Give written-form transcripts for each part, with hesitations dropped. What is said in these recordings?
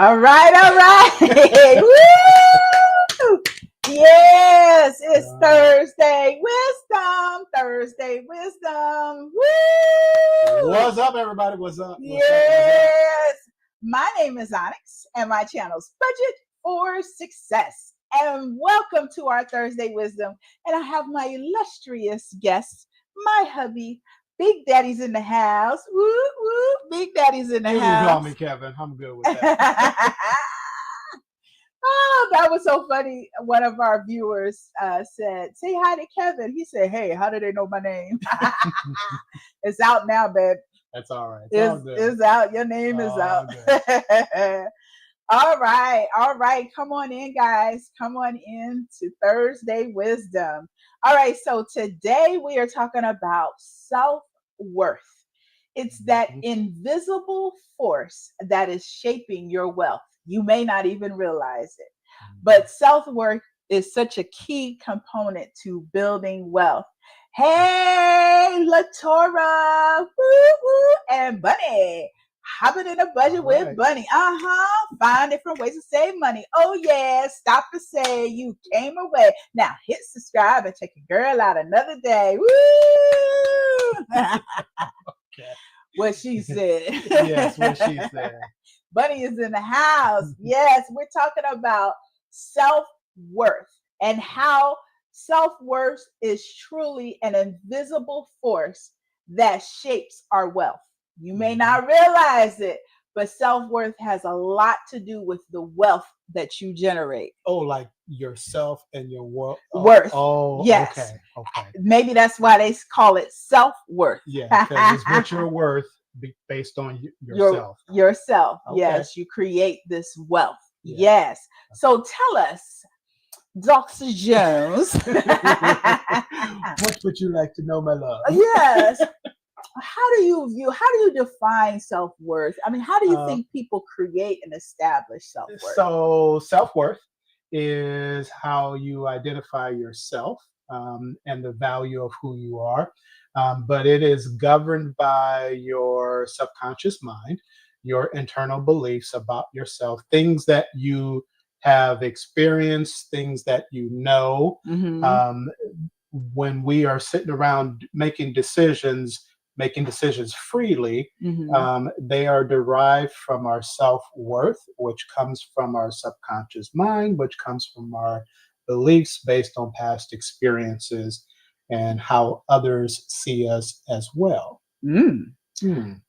All right, all right. Woo! Yes, it's Thursday Wisdom. Thursday Wisdom. Woo! What's up, everybody? What's up? Yes. My name is Onyx, and my channel's Budget for Success. And welcome to our Thursday Wisdom. And I have my illustrious guest, my hubby, Big Daddy's in the house. Woo, woo. Big Daddy's in the You house. can call me Kevin. I'm good with that. Oh, that was so funny. One of our viewers said, "Say hi to Kevin." He said, "Hey, how do they know my name?" It's out now, babe. That's all right. It's out. Your name is out. All right. Come on in, guys. Come on in to Thursday Wisdom. All right, so today we are talking about self-worth. It's that invisible force that is shaping your wealth. You may not even realize it, but self-worth is such a key component to building wealth. Hey, LaTora, woo, woo, and Bunny. Hopping in a budget with Bunny. Find different ways to save money. Oh, yeah. Stop to say you came away. Now hit subscribe and check your girl out another day. Woo! Okay. What she said. Yes, what she said. Bunny is in the house. Yes, we're talking about self-worth and how self-worth is truly an invisible force that shapes our wealth. You may not realize it, but self-worth has a lot to do with the wealth that you generate. Oh, like yourself and your worth. Oh, yes. Okay. Maybe that's why they call it self-worth. Yeah, because it's what you're worth based on yourself. Yourself. Okay. Yes, you create this wealth. Yeah. Yes. So tell us, Dr. Jones. What would you like to know, my love? Yes. How do you define self-worth? I mean, how do you think people create and establish self-worth? So self-worth is how you identify yourself and the value of who you are. But it is governed by your subconscious mind, your internal beliefs about yourself, things that you have experienced, things that you know. When we are sitting around making decisions freely, they are derived from our self-worth, which comes from our subconscious mind, which comes from our beliefs based on past experiences and how others see us as well.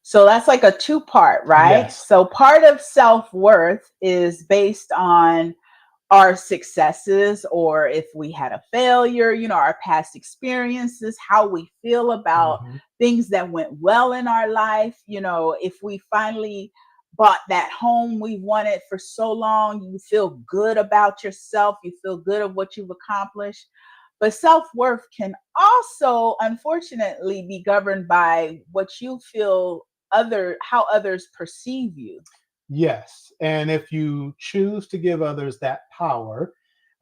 So that's like a two-part, right? Yes. So part of self-worth is based on our successes, or if we had a failure, our past experiences, how we feel about things that went well in our life. If we finally bought that home we wanted for so long, you feel good about yourself. You feel good of what you've accomplished. But self-worth can also, unfortunately, be governed by what you feel how others perceive you. Yes. And if you choose to give others that power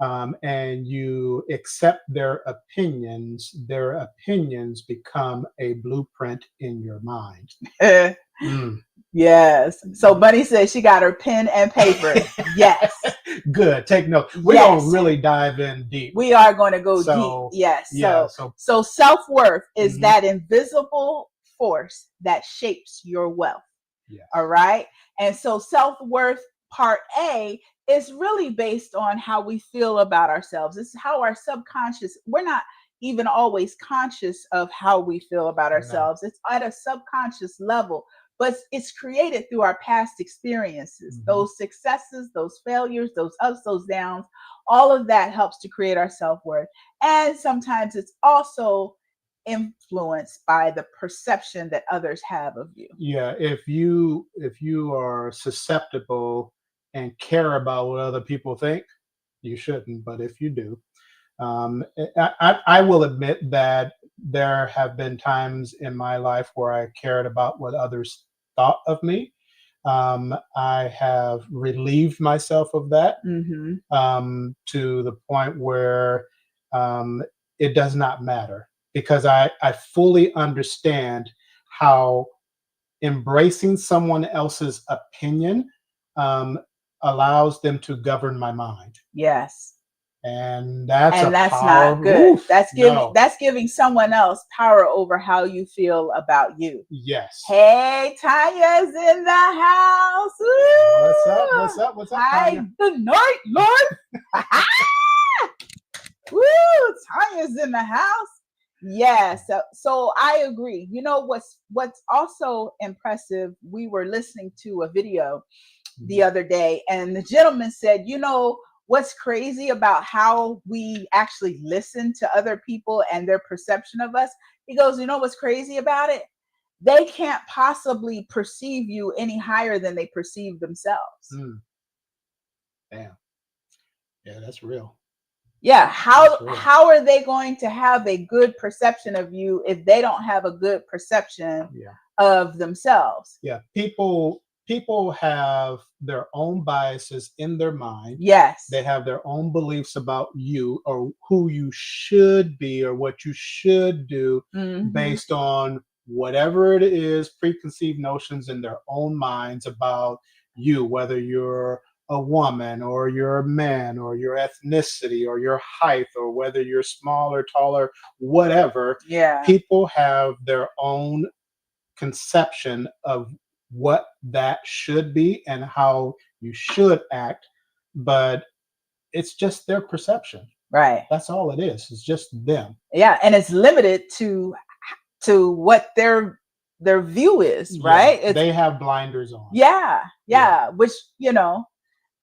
and you accept their opinions become a blueprint in your mind. Yes. So Bunny says she got her pen and paper. Yes. Good. Take note. We're going to really dive in deep. We are going to go deep. Yes. Yeah, so self-worth is that invisible force that shapes your wealth. Yes. All right. And so self-worth part A is really based on how we feel about ourselves. It's how our subconscious, we're not even always conscious of how we feel about ourselves. It's at a subconscious level, but it's created through our past experiences, those successes, those failures, those ups, those downs. All of that helps to create our self-worth. And sometimes it's also influenced by the perception that others have of you. Yeah, if you are susceptible and care about what other people think, you shouldn't. But if you do, I will admit that there have been times in my life where I cared about what others thought of me. I have relieved myself of that to the point where it does not matter, because I fully understand how embracing someone else's opinion allows them to govern my mind. Yes. And that's a And that's power. not good. Oof, no. That's giving someone else power over how you feel about you. Yes. Hey, Tanya's in the house. What's up? Woo! What's up? What's up, Hi, Tanya? good night, Lord. Woo! Tanya's in the house. Yeah, so I agree. You know what's also impressive? We were listening to a video the other day, and the gentleman said, you know, what's crazy about how we actually listen to other people and their perception of us? He goes, you know what's crazy about it? They can't possibly perceive you any higher than they perceive themselves. Mm, damn. Yeah, that's real. Yeah, That's real. how are they going to have a good perception of you if they don't have a good perception Yeah. of themselves? Yeah. People have their own biases in their mind. Yes. They have their own beliefs about you or who you should be or what you should do based on whatever it is, preconceived notions in their own minds about you, whether you're a woman or you're a man or your ethnicity or your height or whether you're small or taller, whatever. Yeah. People have their own conception of what that should be and how you should act, but it's just their perception. Right. That's all it is. It's just them. Yeah, and it's limited to what their view is, right? Yeah, they have blinders on. Yeah, which, you know,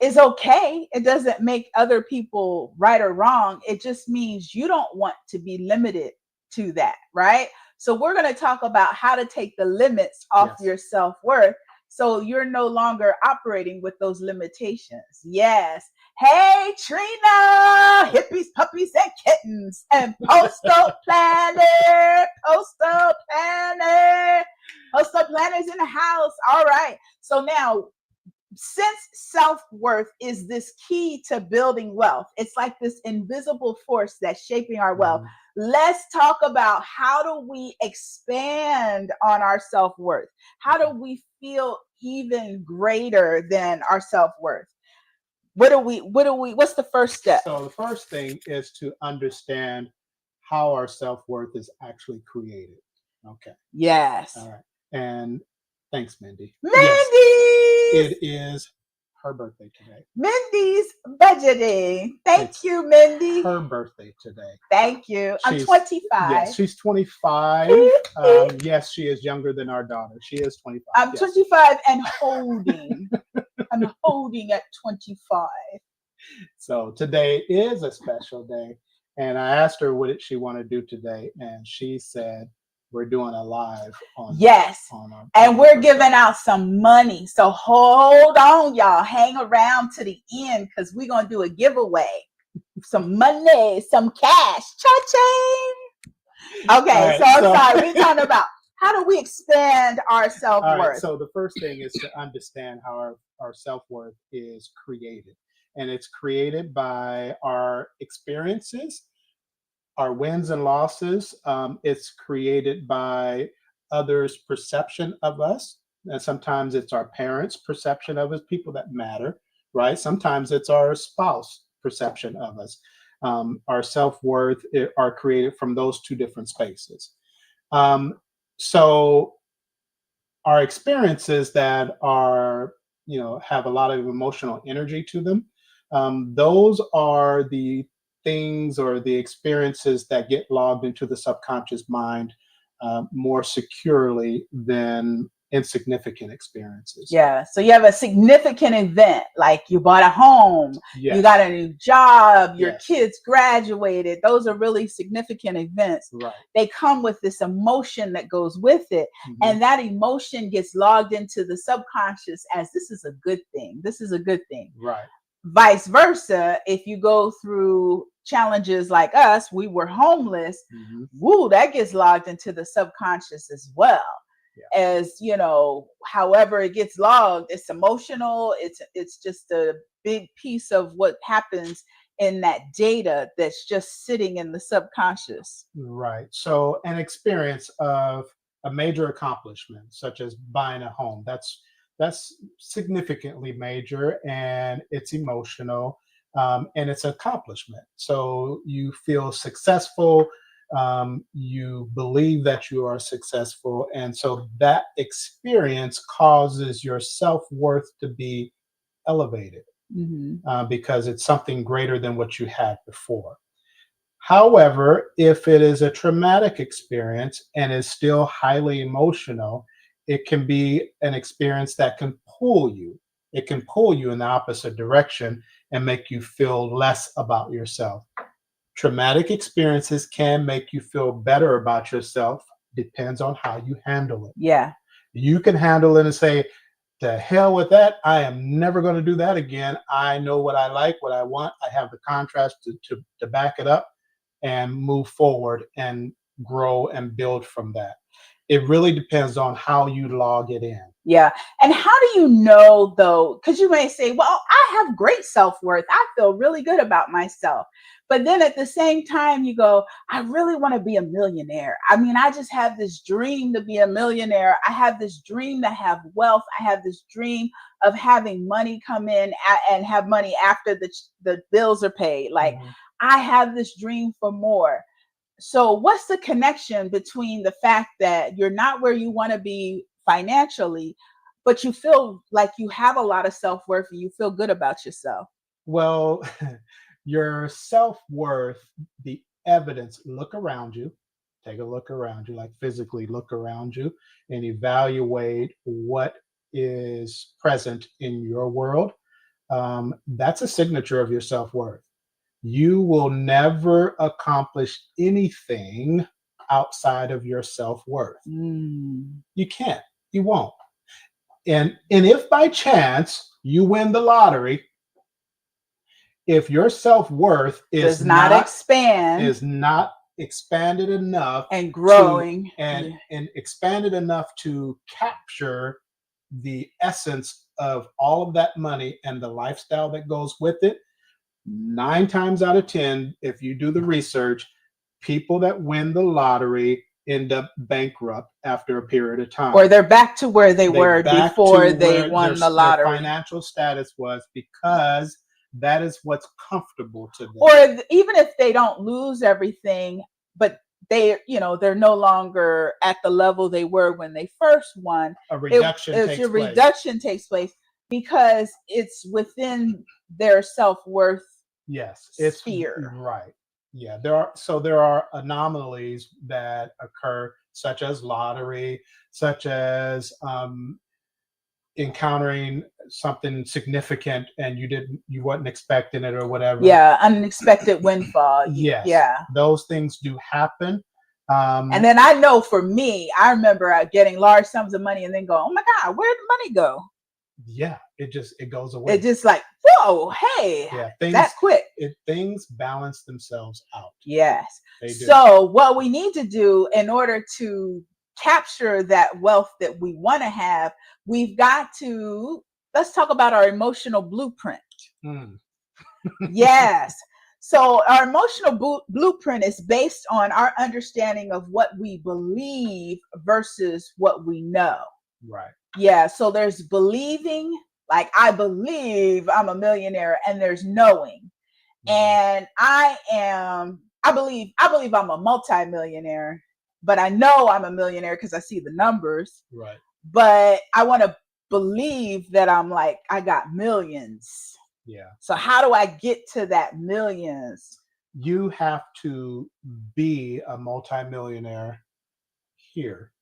is okay. It doesn't make other people right or wrong. It just means you don't want to be limited to that, right? So we're going to talk about how to take the limits off your self-worth so you're no longer operating with those limitations. Yes. Hey, Trina, hippies, puppies, and kittens, and postal planner, postal planners in the house. All right. So now, since self-worth is this key to building wealth, it's like this invisible force that's shaping our wealth. Let's talk about how do we expand on our self-worth? How do we feel even greater than our self-worth? What's the first step? So the first thing is to understand how our self-worth is actually created. Okay. Yes. All right. And thanks, Mindy. Mindy! Yes, it is her birthday today. Mindy's budgeting. Thank you, Mindy. Her birthday today. Thank you. I'm 25. Yes, she's 25. Yes, she is younger than our daughter. She is 25. I'm 25 and holding. I'm holding at 25. So today is a special day. And I asked her what did she want to do today. And she said, we're doing a live on and we're giving out some money. So hold on, y'all. Hang around to the end because we're going to do a giveaway. Some money, some cash. Cha-ching. Okay, right, so I'm sorry. We're talking about how do we expand our self-worth? Right, so the first thing is to understand how our self-worth is created. And it's created by our experiences, our wins and losses. It's created by others' perception of us. And sometimes it's our parents' perception of us, people that matter, right? Sometimes it's our spouse perception of us. Our self-worth are created from those two different spaces. So our experiences that are, have a lot of emotional energy to them, those are the things or the experiences that get logged into the subconscious mind more securely than insignificant experiences. Yeah. So you have a significant event, like you bought a home, you got a new job, your kids graduated. Those are really significant events. Right. They come with this emotion that goes with it. And that emotion gets logged into the subconscious as this is a good thing. This is a good thing. Right. Vice versa, if you go through challenges like us, we were homeless, that gets logged into the subconscious as well. As however it gets logged, it's emotional, it's just a big piece of what happens in that data that's just sitting in the subconscious. Right. So an experience of a major accomplishment such as buying a home, that's That's significantly major, and it's emotional, and it's accomplishment. So you feel successful, you believe that you are successful, and so that experience causes your self-worth to be elevated, Hmm. because it's something greater than what you had before. However, if it is a traumatic experience and is still highly emotional, it can be an experience that can pull you. It can pull you in the opposite direction and make you feel less about yourself. Traumatic experiences can make you feel better about yourself, depends on how you handle it. Yeah. You can handle it and say, "To hell with that. I am never going to do that again. I know what I like, what I want. I have the contrast to back it up and move forward and grow and build from that." It really depends on how you log it in. Yeah. And how do you know though? Because you may say, well, I have great self worth. I feel really good about myself. But then at the same time, you go, I really want to be a millionaire. I mean, I just have this dream to be a millionaire. I have this dream to have wealth. I have this dream of having money come in and have money after the bills are paid. Like, Mhm. I have this dream for more. So, what's the connection between the fact that you're not where you want to be financially, but you feel like you have a lot of self worth and you feel good about yourself? Well, your self worth, the evidence, look around you, take a look around you, like physically look around you and evaluate what is present in your world. That's a signature of your self worth. You will never accomplish anything outside of your self worth. Mm. You can't, you won't. And if by chance you win the lottery, if your self-worth Does not expand is not expanded enough and to growing. Yeah. and expanded enough to capture the essence of all of that money and the lifestyle that goes with it, 9 times out of 10, if you do the research, people that win the lottery end up bankrupt after a period of Or time. they're back to where they They were back before to they where won the their lottery. financial status was, because that is what's comfortable to Or them. even if they don't lose everything, but they're no longer at the level they were when they first won. A it, reduction it's a takes place. reduction takes place because it's within their self-worth Yes, it's sphere. right. Yeah, there are anomalies that occur, such as lottery, such as encountering something significant and you wasn't expecting it or whatever. Yeah, unexpected windfall. Yes, Yeah. those things do happen. And Um, then I know for me, I remember getting large sums of money and then go, oh my God, where'd the money go? yeah, it goes It away. just like, whoa, hey, Yeah, that quick. things balance themselves out. Yes. They do. So, what we need to do in order to capture that wealth that we want to have, we've got to, let's talk about our emotional blueprint. Mm. Yes. So, our emotional blueprint is based on our understanding of what we believe versus what we know. Right. Yeah. So, there's believing, like, I believe I'm a millionaire, and there's knowing. Mhm. And I believe I'm a multimillionaire, but I know I'm a millionaire because I see the numbers. Right. But I want to believe that I'm like, I got millions. Yeah. So how do I get to that millions? You have to be a multimillionaire here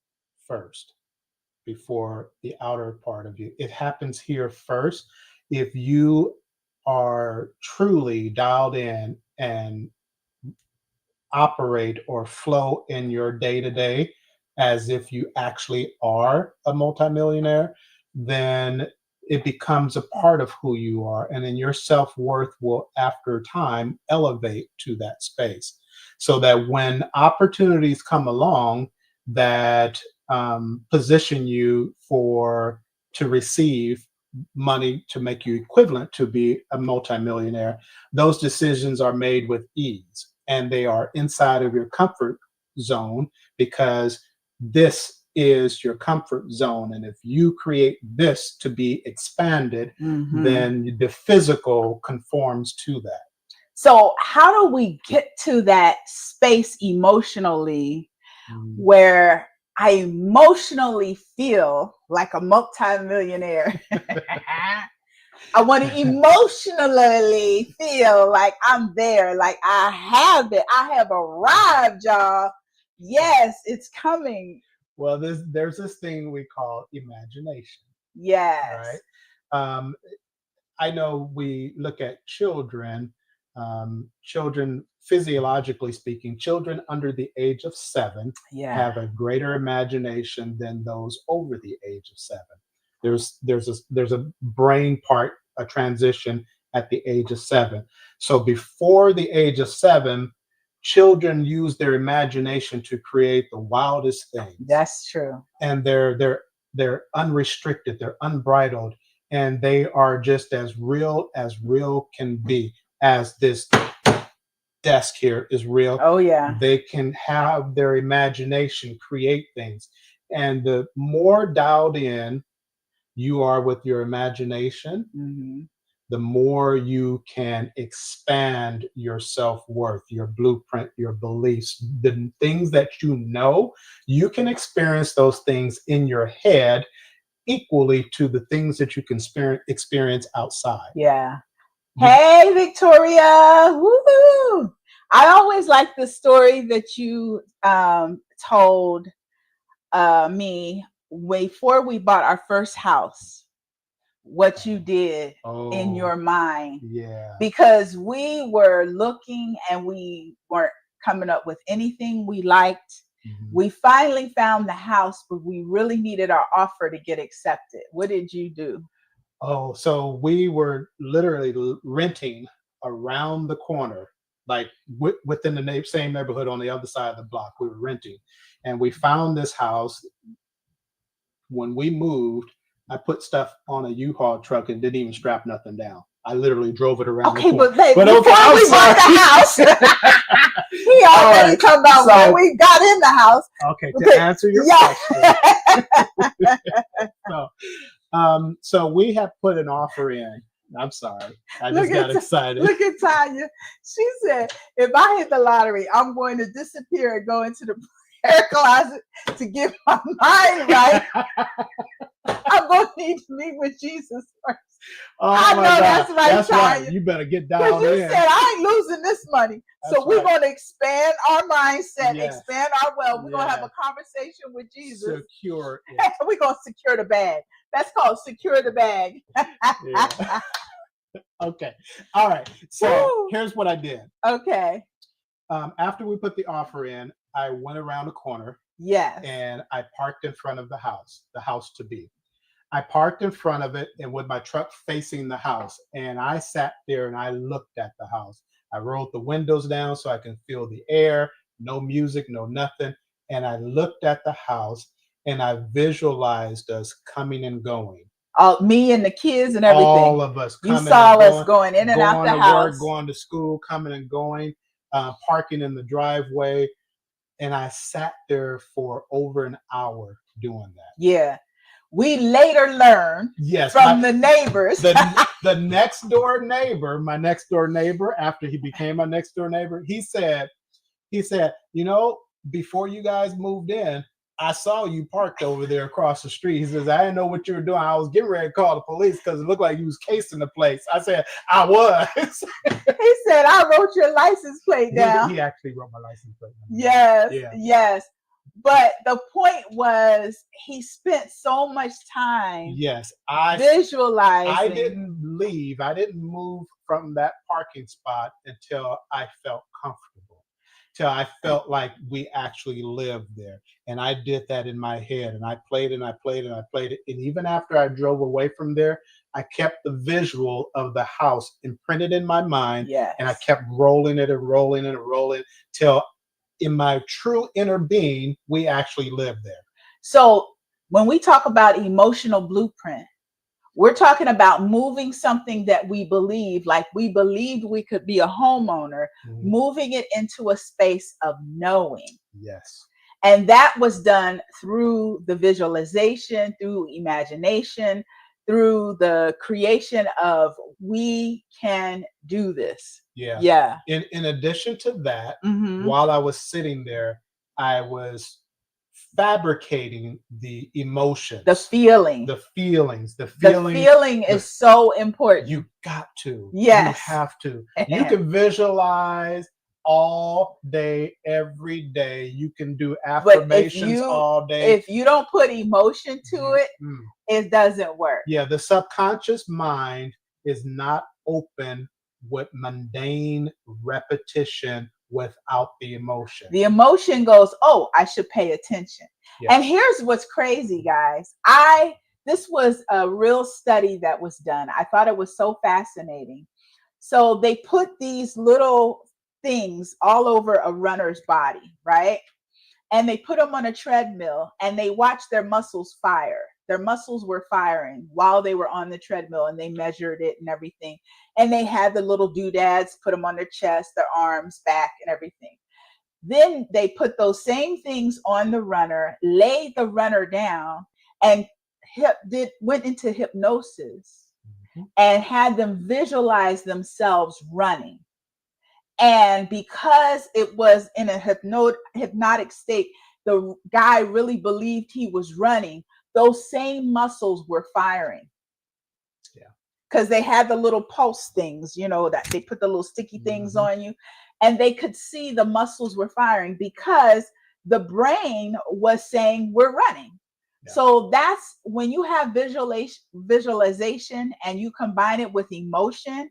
first before the outer part of you. It happens here first. If you are truly dialed in and operate or flow in your day to day as if you actually are a multimillionaire, then it becomes a part of who you are. And then your self worth will, after time, elevate to that space. So that when opportunities come along that position you to receive money to make you equivalent to be a multimillionaire, those decisions are made with ease and they are inside of your comfort zone, because this is your comfort zone. And if you create this to be expanded, Mhm. then the physical conforms to that. So, how do we get to that space emotionally Mm. where I emotionally feel like a multimillionaire? I want to emotionally feel like I'm there, like I have it. I have arrived, y'all. Yes, it's coming. Well, there's this thing we call imagination, right? Yes. Um, I know we look at children, children physiologically speaking, children under the age of 7 Yeah. have a greater imagination than those over the age of 7. There's a brain part, a transition at the age of 7. So before the age of 7, children use their imagination to create the wildest things, That's true. and they're unrestricted, they're unbridled, and they are just as real can be. As this desk here is real, Oh, yeah. they can have their imagination create things. And the more dialed in you are with your imagination, Hmm. the more you can expand your self-worth, your blueprint, your beliefs, the things that you know. You can experience those things in your head equally to the things that you can experience outside. Yeah. Hey, Victoria. Woohoo. I always like the story that you told me before we bought our first house, what you did in Oh, your mind, yeah. because we were looking and we weren't coming up with anything we liked. Mhm. We finally found the house, but we really needed our offer to get accepted. What did you do? Oh, so we were literally renting around the corner, like within the same neighborhood on the other side of the block. We were renting, and we found this house. When we moved, I put stuff on a U-Haul truck and didn't even strap nothing down. I literally drove it around the Okay, corner. but babe, But before okay, I'm we bought sorry. the house, he All already right. talking about when So, we got in the house. okay, to answer your question, Yeah. so so we have put an offer in. I'm sorry, I look just got at excited. look at Tanya. She said, "If I hit the lottery, I'm going to disappear and go into the prayer closet to get my mind right. I'm going to need to meet with Jesus first." Oh I my know God, that's right, that's right. Tanya. You better get Because down you in. said I ain't losing this money. That's So we're right. going to expand our mindset, Yes, expand our wealth. We're going to have yes. a conversation with Jesus. Secure it. We're going to secure the bag. That's called secure the bag. Yeah. Okay. All right. So Woo. here's what I did. Okay. After we put the offer in, I went around the corner Yes. and I parked in front of the house to be. I parked in front of it and with my truck facing the house. And I sat there and I looked at the house. I rolled the windows down so I can feel the air, no music, no nothing. And I looked at the house and I visualized us coming and going. Me and the kids and everything. All of us You coming saw and us going, going in and out going the to work, house. going to school, coming and going, parking in the driveway. And I sat there for over an hour doing that. Yeah. We later learned Yes, from the neighbors. the next door neighbor, my next door neighbor, after he became my next door neighbor, he said, you know, before you guys moved in, I saw you parked over there across the street. He says, I didn't know what you were doing. I was getting ready to call the police because it looked like you was casing the place. I said, I was. He said, I wrote your license plate down. He actually wrote my license plate down. Yes, Yeah. yes. But the point was, he spent so much time Yes, visualizing. I didn't leave. I didn't move from that parking spot until I felt comfortable, till I felt like we actually lived there. And I did that in my head, and I played and I played and I played it. And even after I drove away from there, I kept the visual of the house imprinted in my mind, Yes. and I kept rolling it and rolling it and rolling till in my true inner being, we actually lived there. So when we talk about emotional blueprint, we're talking about moving something that we believe, like we believed we could be a homeowner, moving it into a space of knowing. Yes. And that was done through the visualization, through imagination, through the creation of we can do this. Yeah. Yeah. In addition to that, Hmm. while I was sitting there, I was fabricating the The emotions, feeling. the feelings, the The feeling, feeling the is so you important. got to, you Yes. have to. You can visualize all day, every day. You can do But affirmations all day. if you don't put emotion to it, Mm. it doesn't work. Yeah, the subconscious mind is not open with mundane repetition without the emotion. The emotion goes, "Oh, I should pay attention." Yeah. And here's what's crazy, guys. I This was a real study that was done. I thought it was so fascinating. So they put these little things all over a runner's body, right? And they put them on a treadmill and they watched their muscles fire. Their muscles were firing while they were on the treadmill, and they measured it and everything. And they had the little doodads, put them on their chest, their arms, back, and everything. Then they put those same things on the runner, laid the runner down, and went into hypnosis Mhm. and had them visualize themselves running. And because it was in a hypnotic state, the guy really believed he was running. Those same muscles were firing Yeah. because they had the little pulse things, that they put the little sticky things Mhm. on you, and they could see the muscles were firing because the brain was saying we're running. Yeah. So that's when you have visualization and you combine it with emotion.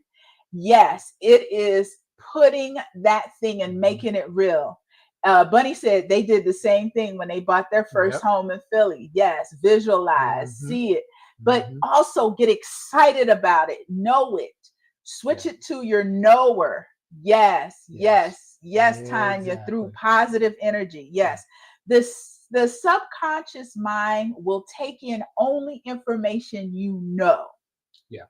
Yes, it is putting that thing and Mhm. making it real. Bunny said they did the same thing when they bought their first Yep. home in Philly. Yes, visualize, Mhm. see it, but Mhm. also get excited about it, know it, switch Yeah. it to your knower. Yes, Yes. yes, yes, Tanya, through Exactly. positive energy. Yeah. Yes. The subconscious mind will take in only information you know. Yeah.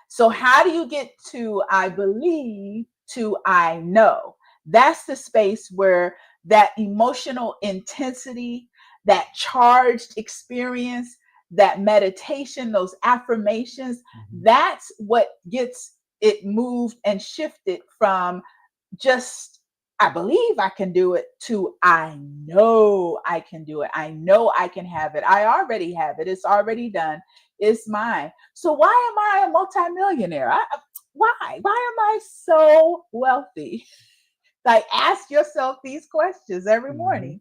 So, how do you get to I believe to I know? That's the space where that emotional intensity, that charged experience, that meditation, those affirmations, Mhm. that's what gets it moved and shifted from just I believe I can do it to I know I can do it. I know I can have it. I already have it. It's already done. It's mine. So why am I a multimillionaire? Why am I so wealthy? Like ask yourself these questions every Mhm. morning.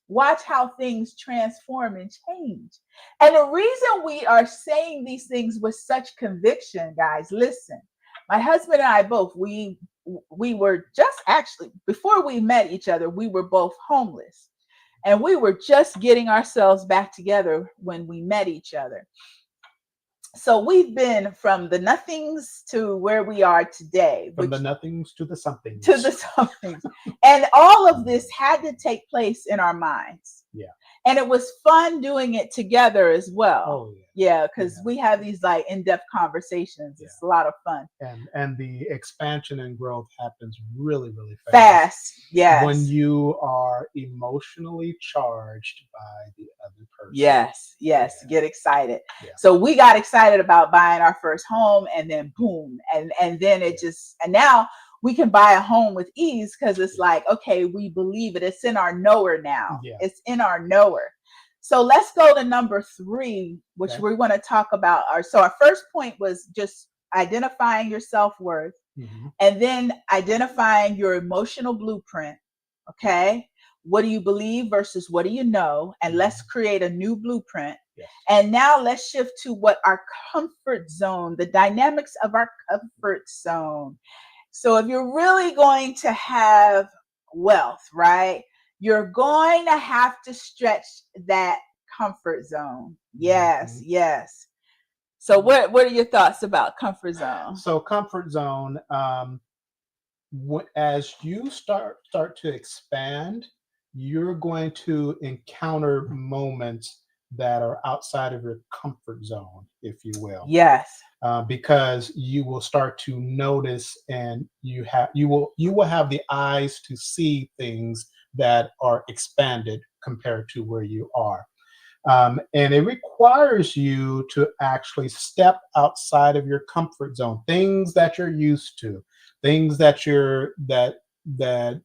Watch how things transform and change. And the reason we are saying these things with such conviction, guys, listen. My husband and I both, we were just actually before we met each other, we were both homeless. And we were just getting ourselves back together when we met each other. So we've been from the nothings to where we are today, From which the nothings to the to the somethings. somethings. And all of this had to take place in our minds. Yeah. And it was fun doing it together as well. Oh yeah. Yeah, because Yeah. we have these like in-depth conversations. Yeah. It's a lot of fun. And the expansion and growth happens really, really fast Fast. when Yes. you are emotionally charged by the other person. Yes. Yes. Yeah. Get excited. Yeah. So we got excited about buying our first home, and then boom. And then it Yeah. just and now we can buy a home with ease because it's Yeah. like, okay, we believe it. It's in our knower now. Yeah. It's in our knower. So let's go to number 3, which Okay. we're going to talk about. Our first point was just identifying your self-worth, Hmm. and then identifying your emotional blueprint. Okay. What do you believe versus what do you know? And let's create a new blueprint. Yes. And now let's shift to what our comfort zone, the dynamics of our comfort zone. So if you're really going to have wealth, right, you're going to have to stretch that comfort zone. Yes, Hmm. yes. So what are your thoughts about comfort zone? So comfort zone. As you start to expand, you're going to encounter moments that are outside of your comfort zone, if you will. Yes. because you will start to notice, and you will have the eyes to see things that are expanded compared to where you are. And it requires you to actually step outside of your comfort zone, things that you're used to, things that that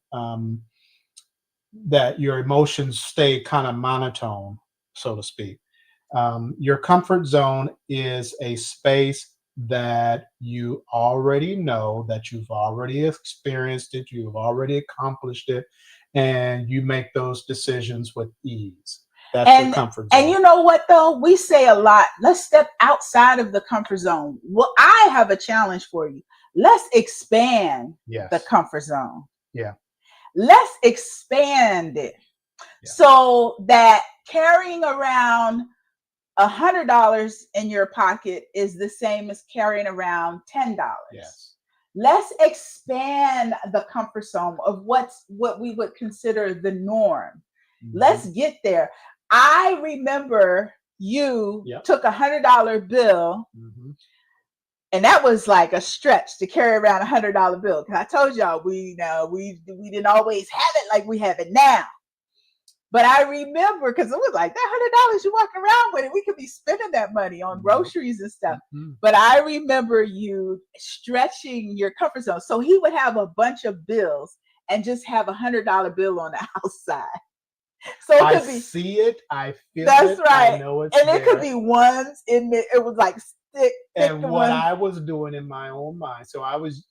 that your emotions stay kind of monotone, so to speak. Your comfort zone is a space that you already know, that you've already experienced it, you've already accomplished it, and you make those decisions with ease. That's your And comfort and zone. you know what though? We say a lot, let's step outside of the comfort zone. Well, I have a challenge for you. Let's expand the Yes. comfort zone. Yeah. Let's expand it Yeah. so that carrying around $100 in your pocket is the same as carrying around $10. Yes. Let's expand the comfort zone of what we would consider the norm. Hmm. Let's get there. I remember you Yep. took $100 bill, Hmm. and that was like a stretch to carry around $100 bill. Because I told y'all we didn't always have it like we have it now. But I remember because it was like that $100 you walk around with it. We could be spending that money on Yep. groceries and stuff. Hmm. But I remember you stretching your comfort zone. So he would have a bunch of bills and just have $100 bill on the outside. So it I could be see it. I feel that's it. I right. know it's And it could there. be ones in it. It was like thick And what ones. I was doing in my own mind, so I was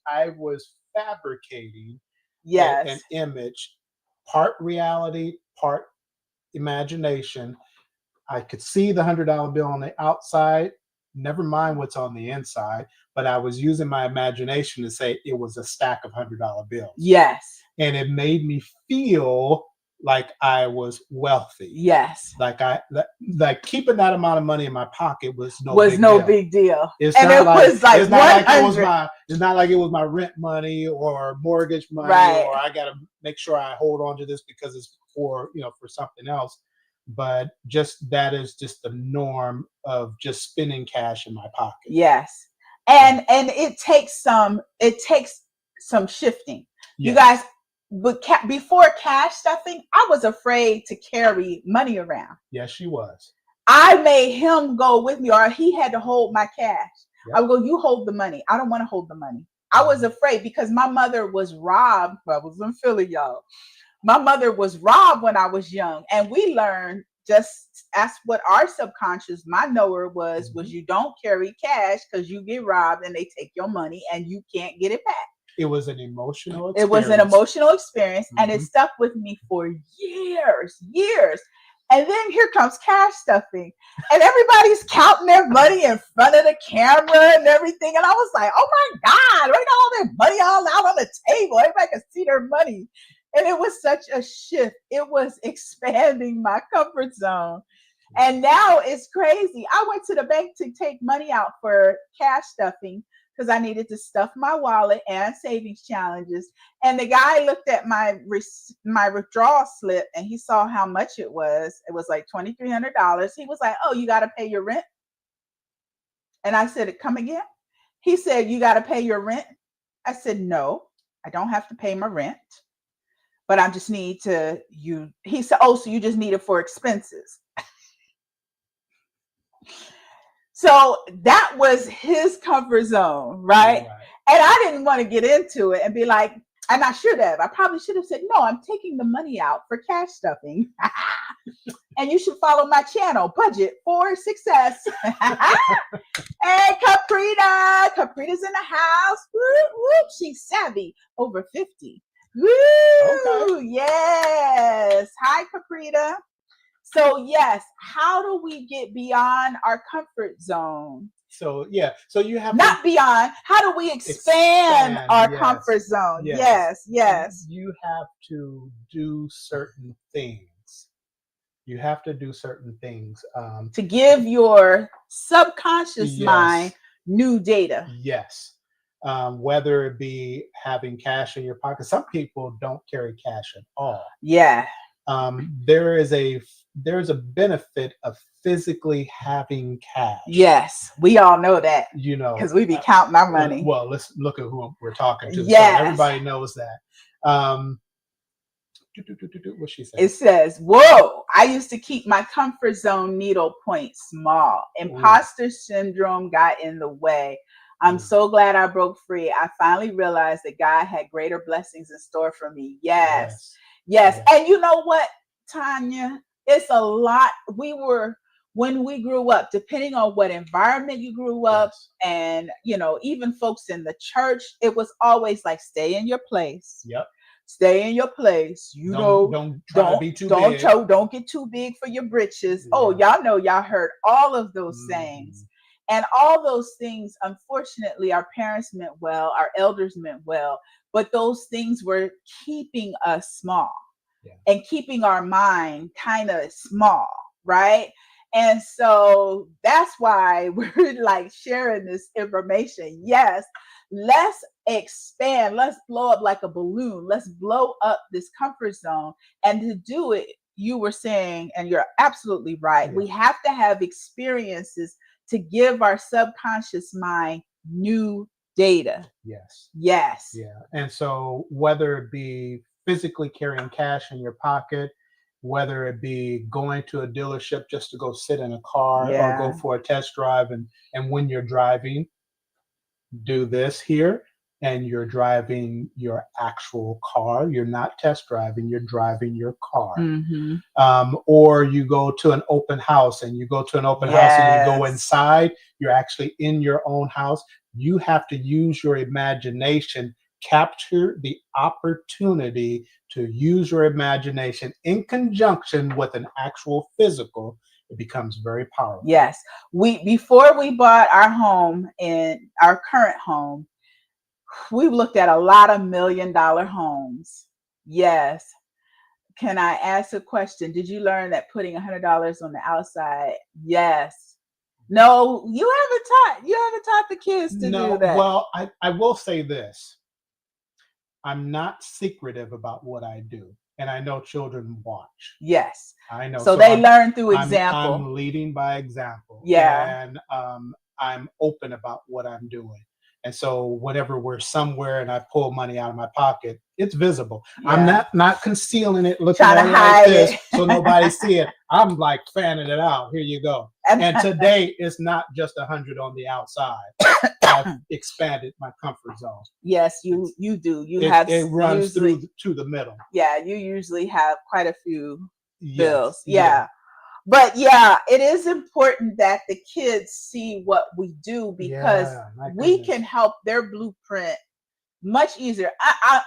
fabricating an Yes. image, part reality, part imagination. I could see the $100 bill on the outside, never mind what's on the inside, but I was using my imagination to say it was a stack of $100 bills. Yes. And it made me feel like I was wealthy. Yes. Like keeping that amount of money in my pocket was no Was big no deal. big deal. It's And not it like was like it's not like it was 100. my rent money or mortgage money, Right. or I got to make sure I hold on to this because it's for, for something else. But just that is just the norm of just spending cash in my pocket. Yes. Yeah. And it takes some shifting. You guys, Yes. but before cash stuffing, I was afraid to carry money around. Yes, she was. I made him go with me, or he had to hold my cash. I Yep. would go, you hold the money. I don't want to hold the money. I was Mhm. afraid because my mother was robbed. I was in Philly, y'all. My mother was robbed when I was young, and we learned just as what our subconscious, my knower was Mhm. you don't carry cash because you get robbed and they take your money and you can't get it back. It was an emotional It was an experience. emotional experience, and it Hmm. stuck with me for years, years. And then here comes cash stuffing, and everybody's counting their money in front of the camera and everything. And I was like, "Oh my God, right now all their money all out on the table. Everybody can see their money." And it was such a shift. It was expanding my comfort zone. And now it's crazy. I went to the bank to take money out for cash stuffing because I needed to stuff my wallet and savings challenges. And the guy looked at my withdrawal slip and he saw how much it was. It was like $2,300. He was like, "Oh, you got to pay your rent." And I said, "Come again?" He said, "You got to pay your rent." I said, "No, I don't have to pay my rent, but I just need to you." He said, "Oh, so you just need it for expenses." So that was his comfort zone, right? Right. And I didn't want to get into it and be like, and I should have. I probably should have said, "No, I'm taking the money out for cash stuffing." And you should follow my channel, Budget for Success. Hey, Caprita. Caprita's in the house. Woo, woo. She's savvy, over 50. Okay. Woo, yes. Hi, Caprita. So, yes, how do we get beyond our comfort zone? So yeah. So you have to Not beyond, how do we expand expand. our Yes. comfort zone? Yes. Yes, yes. You have to do certain things. You have to do certain things. To give your subconscious mind Yes. new data. Yes. Whether it be having cash in your pocket. Some people don't carry cash at all. Yeah. There is a there's a benefit of physically having cash. Yes, we all know that You know, because we be counting our money. well, let's look at who we're talking to. Yes. So everybody knows that. What's she saying? It says, whoa, I used to keep my comfort zone needle point small. Imposter syndrome got in the way. I'm so glad I broke free. I finally realized that God had greater blessings in store for me. Yes. And you know what, Tanya? It's a lot. When we grew up, depending on what environment you grew up, and, you know, even folks in the church, it was always like, stay in your place. Stay in your place. You don't get too big for your britches. Oh, y'all heard all of those sayings. And all those things, unfortunately, our parents meant well, our elders meant well, but those things were keeping us small and keeping our mind kind of small, right? And so that's why we're like sharing this information. Yes, let's expand, let's blow up like a balloon, let's blow up this comfort zone. And to do it, you were saying, and you're absolutely right, we have to have experiences to give our subconscious mind new data. Yeah. And so whether it be physically carrying cash in your pocket, whether it be going to a dealership just to go sit in a car or go for a test drive, and when you're driving, do this here, and you're driving your actual car. You're not test driving, you're driving your car. Or you go to an open house, and you go to an open house and you go inside, you're actually in your own house. You have to use your imagination, capture the opportunity to use your imagination in conjunction with an actual physical. It becomes very powerful. Yes. Before we bought our home, in our current home, we looked at a lot of $1 million homes. Yes. Can I ask a question? Did you learn that putting $100 on the outside? Yes. No, you haven't taught the kids to do that. Well, I will say this. I'm not secretive about what I do. And I know children watch. Yes. I know. So they learn through example. I'm leading by example. Yeah. And I'm open about what I'm doing. And so whenever we're somewhere and I pull money out of my pocket, it's visible. Yeah. I'm not concealing it, looking at it like this so nobody see it. I'm like fanning it out. Here you go. And today it's not just 100 on the outside. I've expanded my comfort zone. Yes, you do. It runs through to the middle. Yeah, you usually have quite a few bills. Yeah. But yeah, it is important that the kids see what we do, because we can help their blueprint much easier.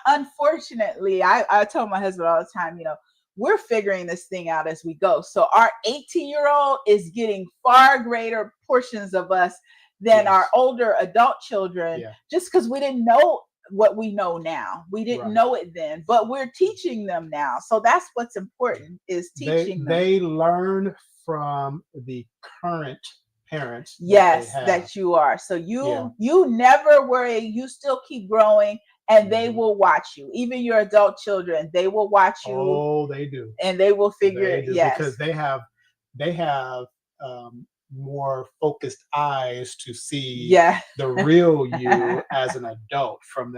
Unfortunately, I tell my husband all the time, you know, we're figuring this thing out as we go. So our 18-year-old is getting far greater portions of us than our older adult children, just because we didn't know what we know now. We didn't know it then, but we're teaching them now. So that's what's important, is teaching them. They learn from the current parents. That you are. So you never worry. You still keep growing, and they will watch you. Even your adult children, they will watch you. Oh, they do. And they will figure it. Yes. Because they have more focused eyes to see the real you as an adult from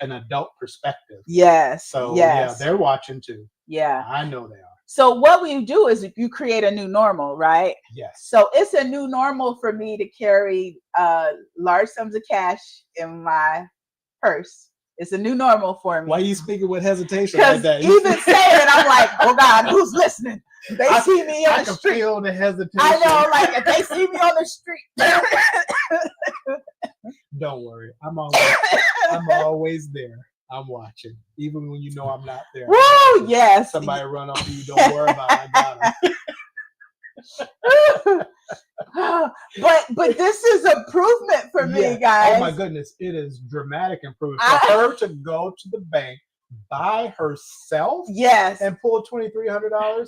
an adult perspective. Yes. So they're watching too. Yeah. I know they are. So what we do is you create a new normal, right? Yes. So it's a new normal for me to carry large sums of cash in my purse. It's a new normal for me. Why are you speaking with hesitation like that? Even saying it, I'm like, oh God, who's listening? They see me on the street. I can feel the hesitation. I know, like if they see me on the street. Don't worry, I'm always there. I'm watching, even when you know I'm not there. Woo! Yes. Somebody run up to you. Don't worry about it. I got it. But this is improvement for me, guys. Oh my goodness, it is dramatic improvement for her to go to the bank by herself. Yes. And pull $2,300.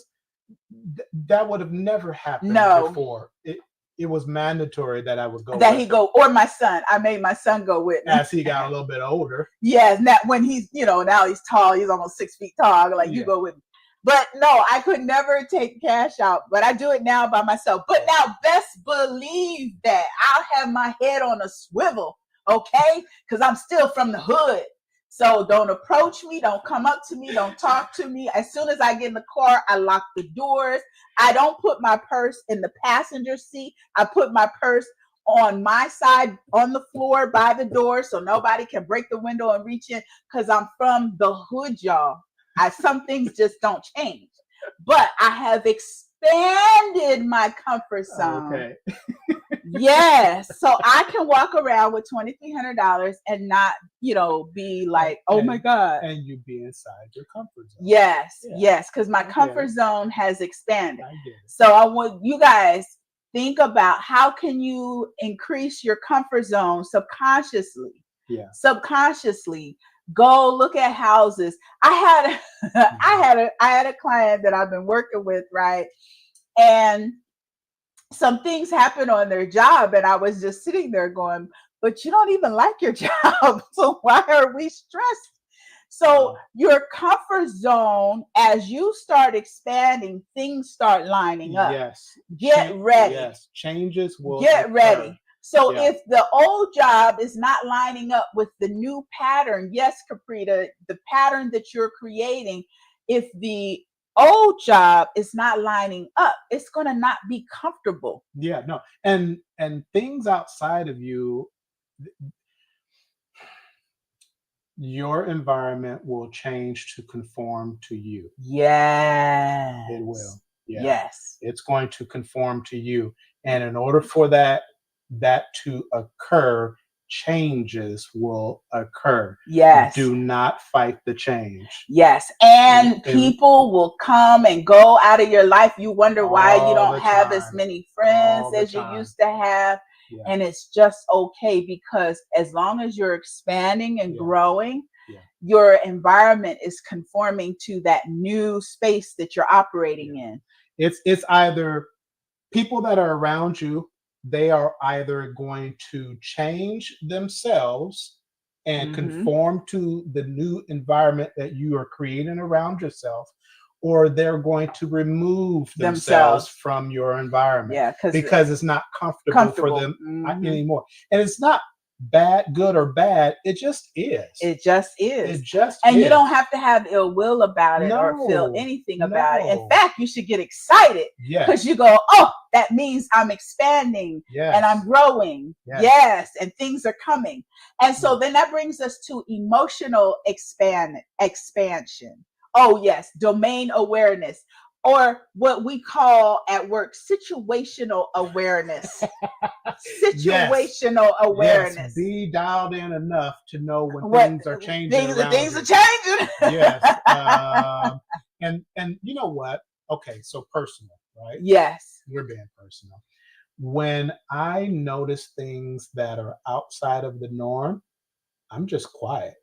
That would have never happened before. It was mandatory that I would go. Or my son. I made my son go with me. As he got a little bit older. Yes. Now when he's, now he's tall. He's almost 6 feet tall. Like, you go with me. But no, I could never take cash out, but I do it now by myself. But now, best believe that I'll have my head on a swivel, okay? Because I'm still from the hood. So don't approach me, don't come up to me, don't talk to me. As soon as I get in the car, I lock the doors. I don't put my purse in the passenger seat. I put my purse on my side on the floor by the door so nobody can break the window and reach in, because I'm from the hood, y'all. Some things just don't change. But I have expanded my comfort zone. Okay. Yes. So I can walk around with $2,300 and not, be like, oh my God. And you be inside your comfort zone. Yes. Yeah. Yes. Because my comfort zone has expanded. So I want you guys think about how can you increase your comfort zone subconsciously. Yeah. Subconsciously. Go look at houses. I had a client that I've been working with, right? And some things happened on their job, and I was just sitting there going, but you don't even like your job. So why are we stressed? So your comfort zone, as you start expanding, things start lining up. Yes. Get ready. Yes. Changes will get ready. So if the old job is not lining up with the new pattern, yes, Caprita, the pattern that you're creating, if the old job is not lining up, it's going to not be comfortable. Yeah, no. And things outside of you, your environment will change to conform to you. Yes. It will. Yeah. Yes. It's going to conform to you. And in order for that to occur, changes will occur. Yes. Do not fight the change. Yes. And people will come and go out of your life. You wonder why you don't have as many friends as you used to have. Yeah. And it's just okay, because as long as you're expanding and growing, your environment is conforming to that new space that you're operating in. It's either people that are around you, they are either going to change themselves and conform to the new environment that you are creating around yourself, or they're going to remove themselves from your environment. Yeah, because it's not comfortable for them anymore. And it's not bad, good or bad. It just is. It just is. It just and is. You don't have to have ill will about it or feel anything about it. In fact, you should get excited because you go, oh, that means I'm expanding and I'm growing. Yes. And things are coming. And so then that brings us to emotional expansion. Oh, yes. Domain awareness, or what we call at work situational awareness. Situational awareness. Yes. Be dialed in enough to know when things are changing. Things are changing. Yes. And you know what? Okay, so personal, right? Yes. We're being personal. When I notice things that are outside of the norm, I'm just quiet.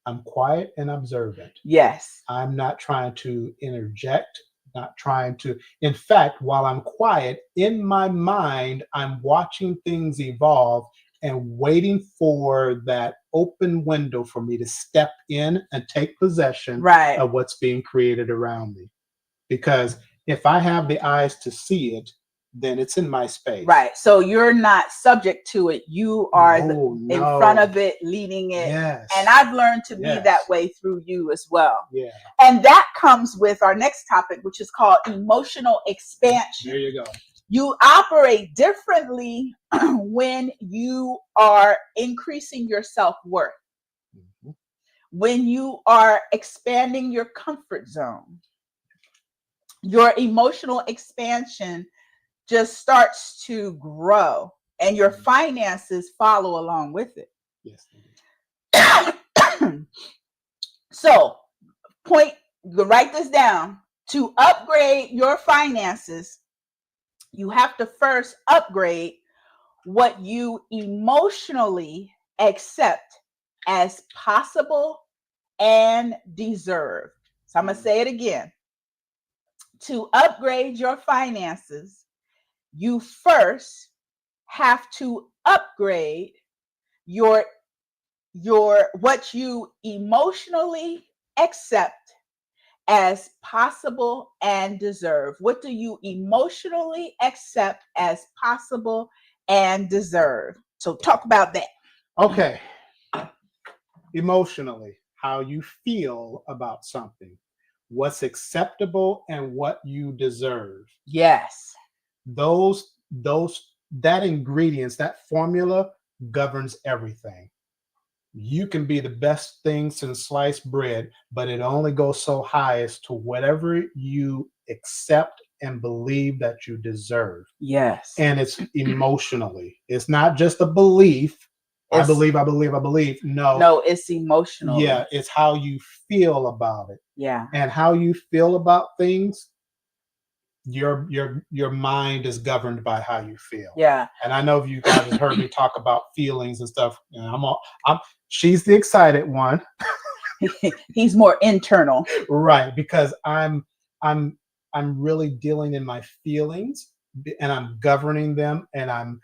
I'm quiet and observant. Yes. I'm not trying to interject, not trying to. In fact, while I'm quiet, in my mind, I'm watching things evolve and waiting for that open window for me to step in and take possession of what's being created around me. Because if I have the eyes to see it, then it's in my space. Right. So you're not subject to it. You are in front of it, leading it. Yes. And I've learned to be that way through you as well. Yeah. And that comes with our next topic, which is called emotional expansion. There you go. You operate differently when you are increasing your self-worth. Mm-hmm. When you are expanding your comfort zone. Your emotional expansion just starts to grow, and your finances follow along with it. Yes. So, write this down. To upgrade your finances, you have to first upgrade what you emotionally accept as possible and deserve. So I'm going to say it again. To upgrade your finances, you first have to upgrade your what you emotionally accept as possible and deserve? What do you emotionally accept as possible and deserve? So talk about that. Okay, emotionally, how you feel about something, what's acceptable and what you deserve. Yes. That ingredients, that formula governs everything. You can be the best thing since sliced bread, but it only goes so high as to whatever you accept and believe that you deserve. Yes. And it's emotionally. It's not just a belief. I It's believe, I believe, I believe. No, no, it's emotionally. yeah, it's how you feel about it. Yeah. And how you feel about things, your mind is governed by how you feel. Yeah. And I know you guys have heard me talk about feelings and stuff. And I'm she's the excited one. He's more internal. Right, because I'm I'm really dealing in my feelings, and I'm governing them, and I'm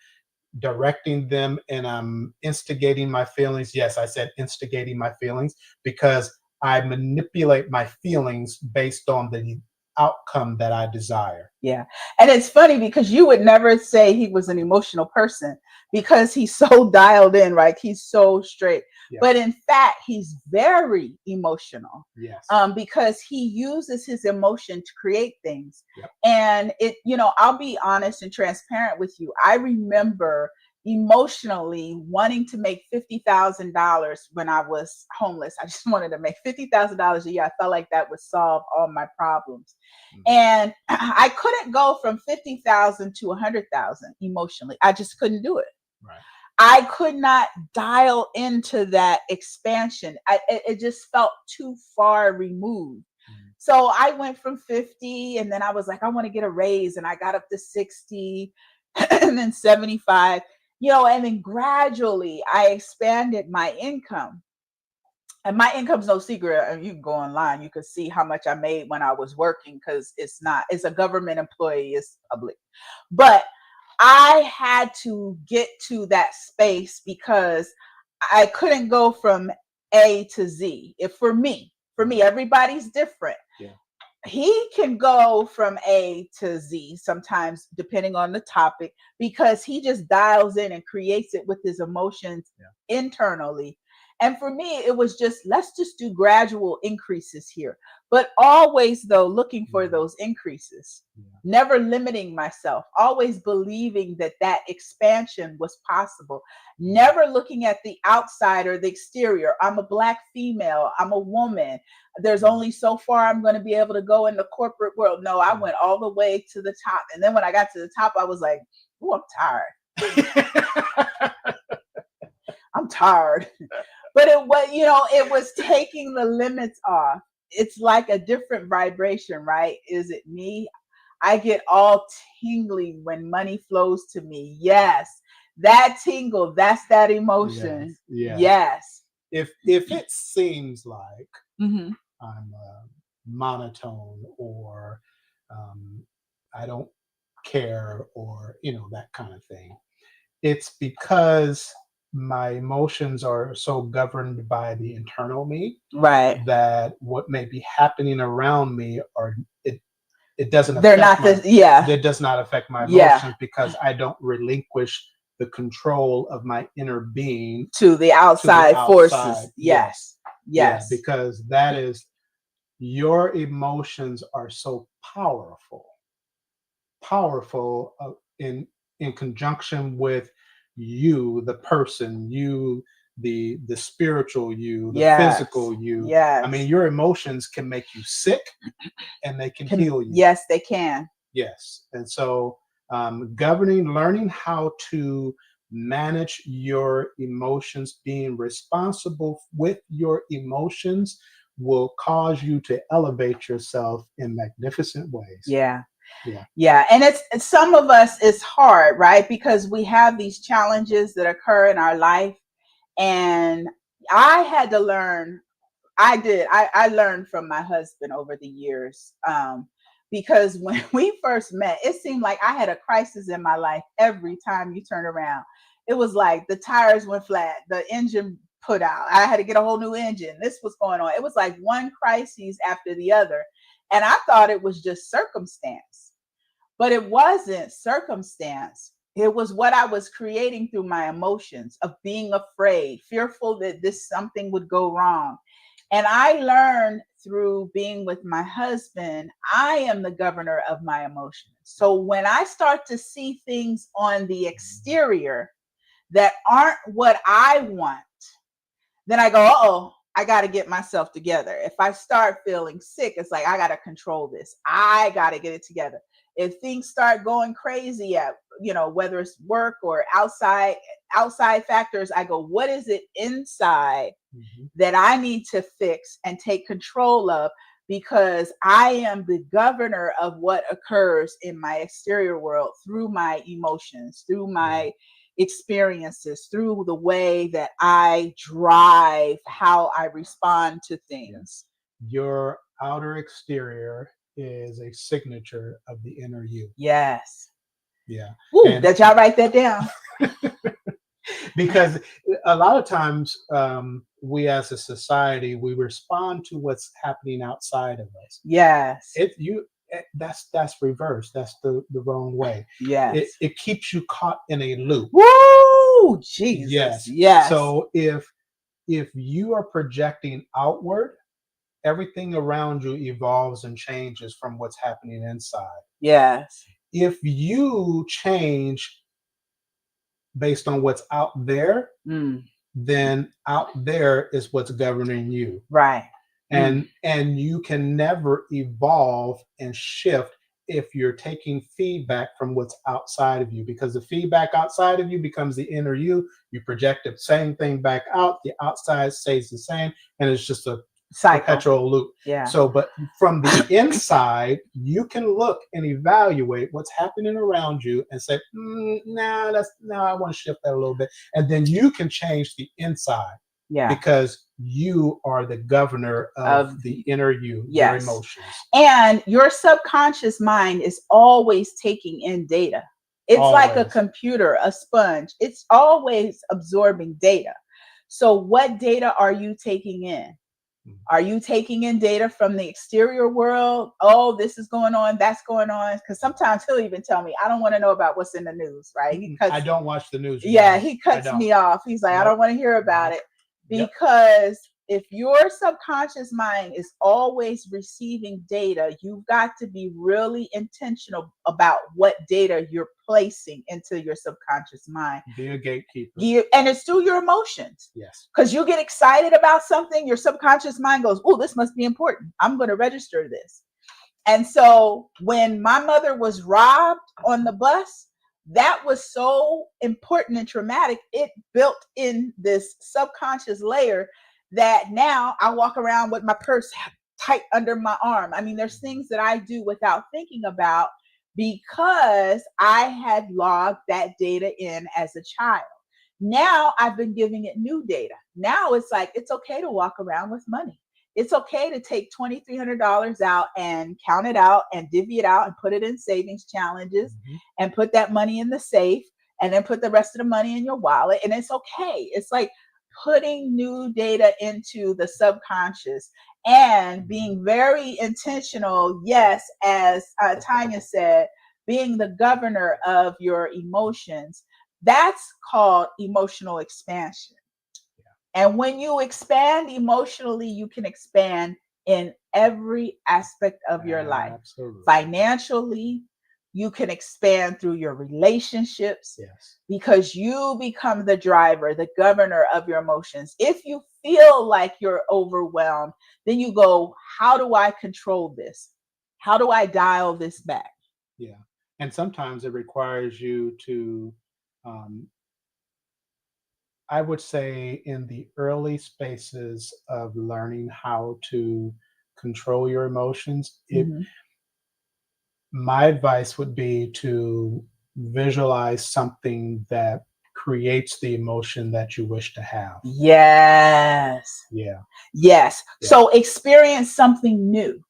directing them, and I'm instigating my feelings. Yes, I said instigating my feelings because I manipulate my feelings based on the outcome that I desire. Yeah. And it's funny because you would never say he was an emotional person because he's so dialed in, right? He's so straight. Yeah. But in fact, he's very emotional. Yes. Because he uses his emotion to create things. Yep. And I'll be honest and transparent with you. I remember emotionally wanting to make $50,000 when I was homeless. I just wanted to make $50,000 a year. I felt like that would solve all my problems. And I couldn't go from 50,000 to 100,000 emotionally. I just couldn't do it. Right. I could not dial into that expansion. It just felt too far removed. So I went from 50 and then I was like, I want to get a raise. And I got up to 60 and then 75, and then gradually I expanded my income. And my income's no secret. And you can go online, you can see how much I made when I was working because it's a government employee, it's public. But I had to get to that space because I couldn't go from A to Z. If for me, everybody's different. Yeah. He can go from A to Z sometimes, depending on the topic, because he just dials in and creates it with his emotions internally. And for me, it was just, let's just do gradual increases here. But always, though, looking for those increases, never limiting myself, always believing that that expansion was possible, never looking at the outside or the exterior. I'm a Black female, I'm a woman. There's only so far I'm going to be able to go in the corporate world. No, I went all the way to the top. And then when I got to the top, I was like, oh, I'm tired. I'm tired. But it was taking the limits off. It's like a different vibration, right? Is it me? I get all tingly when money flows to me. Yes. That tingle, that's that emotion. Yes. If it seems like Mm-hmm. I'm monotone, or I don't care, or that kind of thing, it's because my emotions are so governed by the internal me, Right. that what may be happening around me, or it doesn't They're affect not it does not affect my Yeah. emotions, because I don't relinquish the control of my inner being to the outside forces. Yes. Yeah, because that is, your emotions are so powerful, in conjunction with you, the person, you, the spiritual you, the physical you. Yes. I mean, your emotions can make you sick, and they can heal you. Yes, they can. Yes. And so, learning how to manage your emotions, being responsible with your emotions, will cause you to elevate yourself in magnificent ways. Yeah. Yeah. Yeah. And it's some of us, it's hard, right? Because we have these challenges that occur in our life. And I had to learn, I learned from my husband over the years. Because when we first met, it seemed like I had a crisis in my life every time you turn around. It was like the tires went flat, the engine put out. I had to get a whole new engine. This was going on. It was like one crisis after the other. And I thought it was just circumstance, but it wasn't circumstance. It was what I was creating through my emotions of being afraid, fearful that this something would go wrong. And I learned through being with my husband, I am the governor of my emotions. So when I start to see things on the exterior that aren't what I want, then I go, oh, I got to get myself together. If I start feeling sick, it's like, I got to control this. I got to get it together. If things start going crazy at, whether it's work or outside factors, I go, what is it inside that I need to fix and take control of? Because I am the governor of what occurs in my exterior world through my emotions, through my experiences, through the way that I drive how I respond to things. Your outer exterior is a signature of the inner you. Yes. Yeah. Ooh, did y'all write that down? Because a lot of times we as a society, we respond to what's happening outside of us. Yes. That's reverse. That's the wrong way. Yes. It keeps you caught in a loop. Woo! Jesus. Yes. So if you are projecting outward, everything around you evolves and changes from what's happening inside. Yes. If you change based on what's out there, then out there is what's governing you. Right. And you can never evolve and shift if you're taking feedback from what's outside of you, because the feedback outside of you becomes the inner you. You project the same thing back out, the outside stays the same, and it's just a perpetual loop. Yeah. So, but from the inside, you can look and evaluate what's happening around you and say, I want to shift that a little bit. And then you can change the inside. Yeah. Because you are the governor of the inner you, your emotions. And your subconscious mind is always taking in data. It's like a computer, a sponge. It's always absorbing data. So what data are you taking in? Are you taking in data from the exterior world? Oh, this is going on, that's going on. Because sometimes he'll even tell me, I don't want to know about what's in the news, right? I don't watch the news. Yeah, he cuts me off. He's like, I don't want to hear about it. Because if your subconscious mind is always receiving data, you've got to be really intentional about what data you're placing into your subconscious mind. Be a gatekeeper. And it's through your emotions. Yes. Because you get excited about something, your subconscious mind goes, oh, this must be important. I'm going to register this. And so when my mother was robbed on the bus, that was so important and traumatic. It built in this subconscious layer that now I walk around with my purse tight under my arm. I mean, there's things that I do without thinking about because I had logged that data in as a child. Now I've been giving it new data. Now it's like, it's okay to walk around with money. It's okay to take $2,300 out and count it out and divvy it out and put it in savings challenges and put that money in the safe and then put the rest of the money in your wallet. And it's okay. It's like putting new data into the subconscious and being very intentional. Yes, as Tanya said, being the governor of your emotions. That's called emotional expansion. And when you expand emotionally, you can expand in every aspect of your life. Absolutely. Financially, you can expand through your relationships because you become the driver, the governor of your emotions. If you feel like you're overwhelmed, then you go, how do I control this? How do I dial this back? Yeah. And sometimes it requires you to I would say in the early spaces of learning how to control your emotions, my advice would be to visualize something that creates the emotion that you wish to have. Yes. Yeah. Yes. Yeah. So experience something new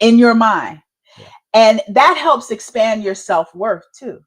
in your mind. Yeah. And that helps expand your self-worth too.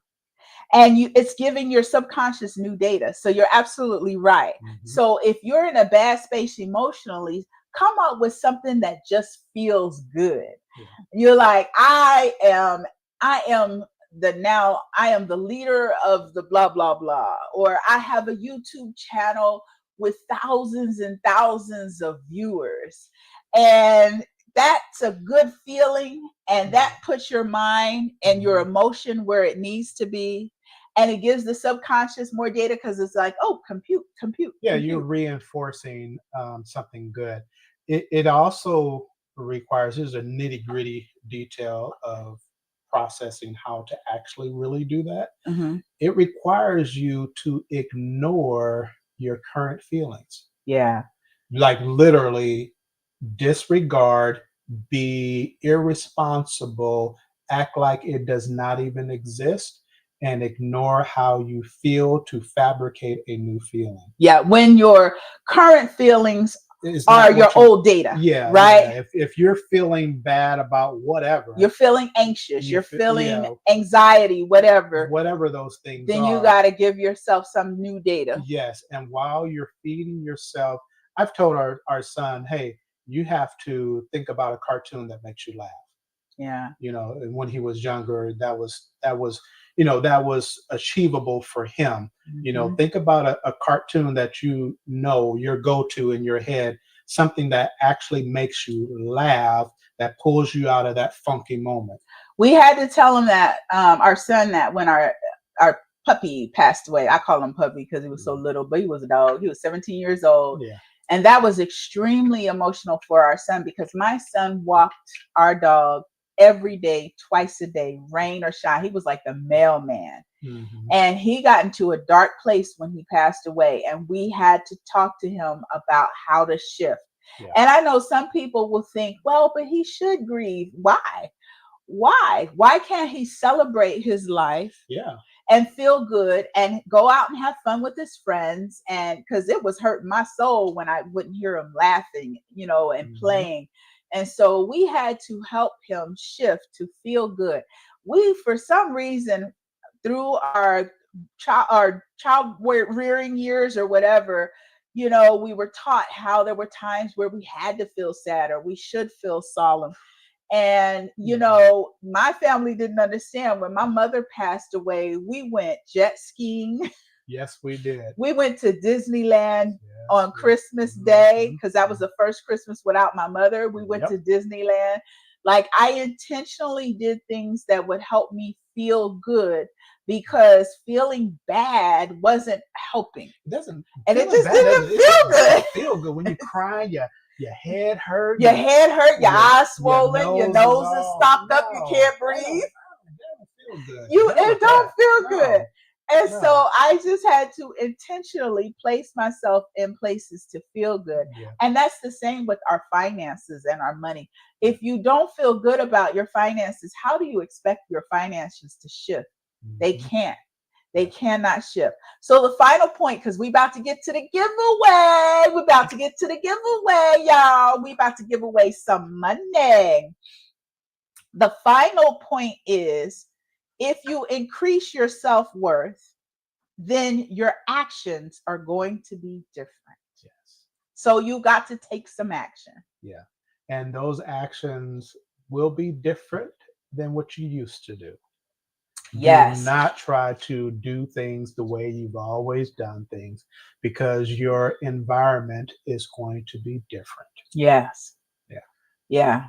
and it's giving your subconscious new data. So you're absolutely right. Mhm. So if you're in a bad space emotionally, come up with something that just feels good. Yeah. You're like, I am I am the leader of the blah blah blah, or I have a YouTube channel with thousands and thousands of viewers. And that's a good feeling, and that puts your mind and your Mhm. emotion where it needs to be, and it gives the subconscious more data because it's like, oh, compute, compute, Yeah, you're compute. reinforcing something good. It also requires, here's a nitty gritty detail of processing how to actually really do that. Hmm. It requires you to ignore your current feelings, Yeah. like literally disregard, be irresponsible, act like it does not even exist, and ignore how you feel to fabricate a new feeling. Yeah, when your current feelings It's are not your what you, old data, yeah, yeah. right? If you're feeling bad about whatever, You're feeling anxious, you you're feel, feeling yeah, anxiety, whatever, whatever those things then you are. got to give yourself some new data. Yes, and while you're feeding yourself, I've told our son, hey, you have to think about a cartoon that makes you laugh. Yeah. And when he was younger, that was achievable for him. Hmm. Think about a cartoon that your go-to in your head, something that actually makes you laugh, that pulls you out of that funky moment. We had to tell him that, our son, that when our puppy passed away. I call him puppy because he was so little, but he was a dog. He was 17 years old. Yeah. And that was extremely emotional for our son because my son walked our dog every day, twice a day, rain or shine. He was like the mailman. Hmm. And he got into a dark place when he passed away. And we had to talk to him about how to shift. Yeah. And I know some people will think, well, but he should grieve. Why? Why can't he celebrate his life Yeah. and feel good and go out and have fun with his friends? And because it was hurting my soul when I wouldn't hear him laughing, and Hmm. playing. And so we had to help him shift to feel good. We, for some reason, through our child rearing years or whatever, we were taught how there were times where we had to feel sad or we should feel solemn. And, Hmm. my family didn't understand. When my mother passed away, we went jet skiing. Yes, we did. We went to Disneyland Yes. on Christmas Day Hmm. because that was the first Christmas without my mother. We went Yep. to Disneyland. Like, I intentionally did things that would help me feel good because feeling bad wasn't helping. It doesn't And it feeling just bad didn't doesn't it feel doesn't good. feel good when you cry, your head hurt, Your head hurt, your your eyes your swollen, your nose is nose is all stopped up, you no, can't breathe. that don't feel good. Done It with don't that. feel good. No, And no. so I just had to intentionally place myself in places to feel good. Yeah, And that's the same with our finances and our money. yeah. If you don't feel good about your finances, how do you expect your finances to shift? They Mhm. can't. They Yeah. cannot shift. So the final point, because we about to get to the giveaway. We about to get to the giveaway, y'all. We about to give away some money. The final point is, if you increase your self-worth, then your actions are going to be different. Yes. So you got to take some action. Yeah. And those actions will be different than what you used to do. Do Yes. not try to do things the way you've always done things because your environment is going to be different. Yes. Yeah. Yeah.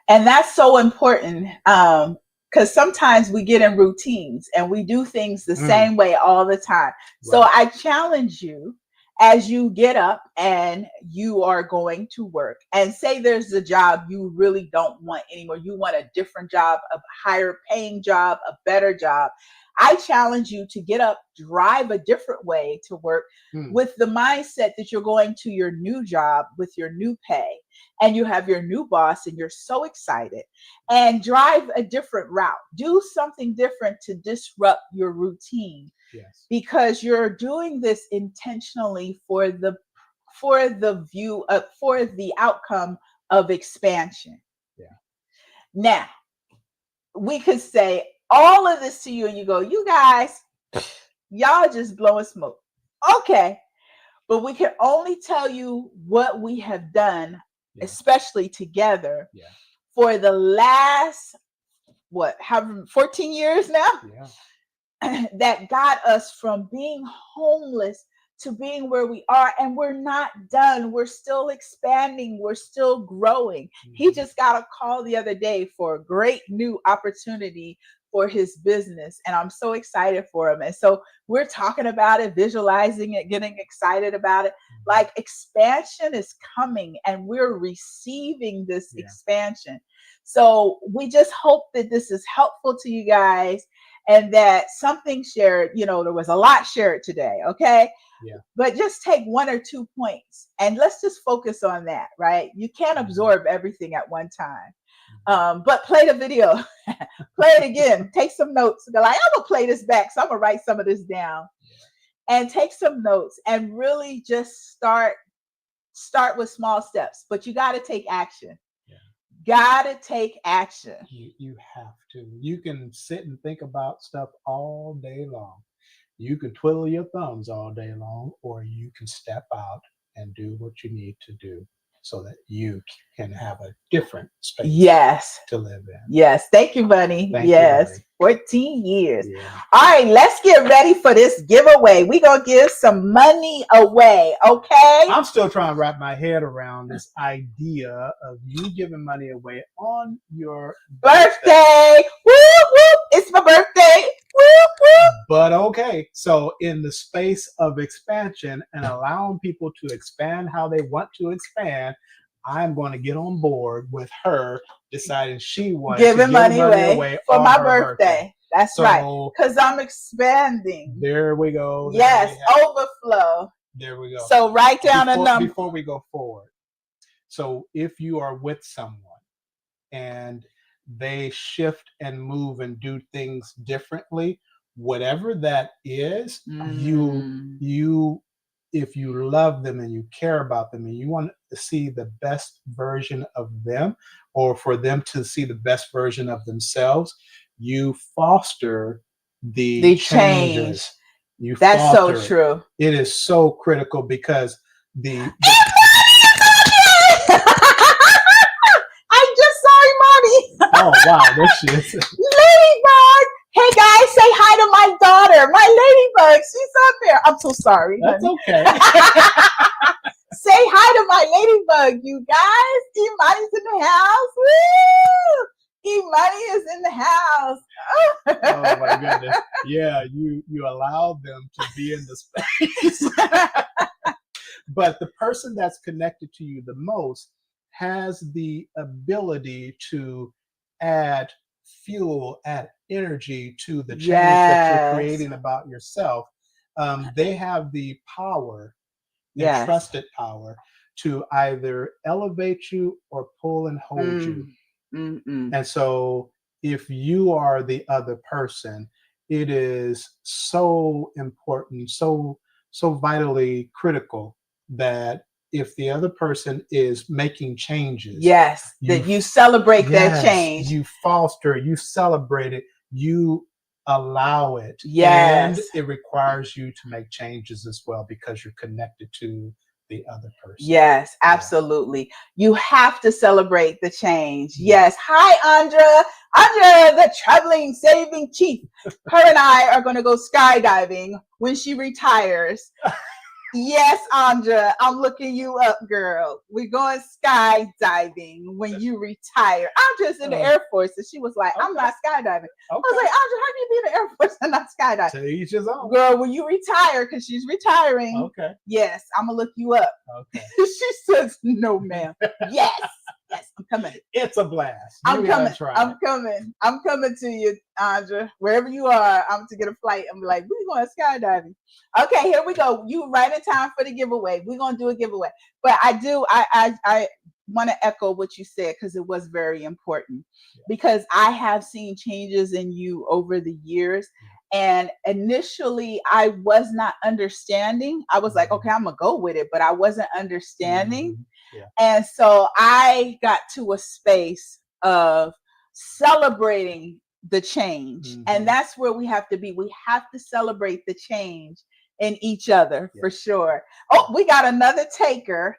And that's so important. Because sometimes we get in routines and we do things the Mm, same way all the time. So right. I challenge you, as you get up and you are going to work, and say there's a job you really don't want anymore, you want a different job, a higher paying job, a better job. I challenge you to get up, drive a different way to work Mm, with the mindset that you're going to your new job with your new pay, and you have your new boss and you're so excited, and drive a different route. Do something different to disrupt your routine, yes. because you're doing this intentionally for the outcome of expansion. Yeah. Now, we could say all of this to you and you go, you guys, Y'all just blowing smoke. Okay. But we can only tell you what we have done, Yeah. especially together, Yeah. for the last, what, 14 years now? Yeah. That got us from being homeless to being where we are. And we're not done. We're still expanding. We're still growing. He just got a call the other day for a great new opportunity for his business. And I'm so excited for him. And so we're talking about it, visualizing it, getting excited about it. Like, expansion is coming and we're receiving this expansion. So we just hope that this is helpful to you guys, and that something shared, there was a lot shared today. Okay. Yeah. But just take 1 or 2 points and let's just focus on that, right? You can't absorb everything at one time. But play the video, play it again, take some notes. Like, I'm gonna play this back, so I'm gonna write some of this down and take some notes and really just start with small steps. But you got to take action. Gotta take action. You have to. You can sit and think about stuff all day long. You can twiddle your thumbs all day long, or you can step out and do what you need to do so that you can have a different space to live in. Yes. Thank you, Bunny. Thank yes. You, 14 years. Yeah. All right, let's get ready for this giveaway. We're going to give some money away, okay? I'm still trying to wrap my head around this idea of you giving money away on your birthday. Whoop, whoop. It's my birthday. Whoop, whoop. But okay, so in the space of expansion and allowing people to expand how they want to expand, I'm going to get on board with her deciding she wants to give money away for my birthday. That's right. Because I'm expanding. There we go. Yes, overflow. There we go. So write down a number. Before we go forward. So if you are with someone and they shift and move and do things differently, whatever that is, you if you love them and you care about them and you want to see the best version of them, or for them to see the best version of themselves, you foster the changes. That's so true. It is so critical because I'm just sorry, Mommy. Oh wow, there she is. Ladybug. Hey guys, say hi to my daughter, my ladybug. She's up there. I'm so sorry. That's okay. Say hi to my ladybug, you guys. Imani's in the house. Woo! Imani is in the house. Oh my goodness. Yeah, you allow them to be in the space. But the person that's connected to you the most has the ability to add fuel, add energy to the change that you're creating about yourself. They have the power, the trusted power, to either elevate you or pull and hold you. And so if you are the other person, it is so important, so vitally critical that if the other person is making changes, that you celebrate that change. You foster, you celebrate it, you allow it. And it requires you to make changes as well because you're connected to the other person. Yes, absolutely. You have to celebrate the change. Yes. Hi, Andra. Andra, the traveling saving chief. Her and I are going to go skydiving when she retires. Yes, Andra, I'm looking you up, girl. We're going skydiving when you retire. Andra's in the Air Force, and she was like, I'm not skydiving. I was like, Andra, how can you be in the Air Force and not skydiving? To each his own. Girl, when you retire, because she's retiring. Yes, I'm going to look you up. She says, no, ma'am. Yes, I'm coming. It's a blast. I'm coming to you, Andra. Wherever you are, I'm to get a flight. I'm like, we're going skydiving. Okay, here we go. You right in time for the giveaway. We're going to do a giveaway. But I want to echo what you said because it was very important. Because I have seen changes in you over the years. And initially, I was not understanding. I was like, okay, I'm going to go with it. But I wasn't understanding. And so I got to a space of celebrating the change. And that's where we have to be. We have to celebrate the change in each other for sure. Oh, we got another taker.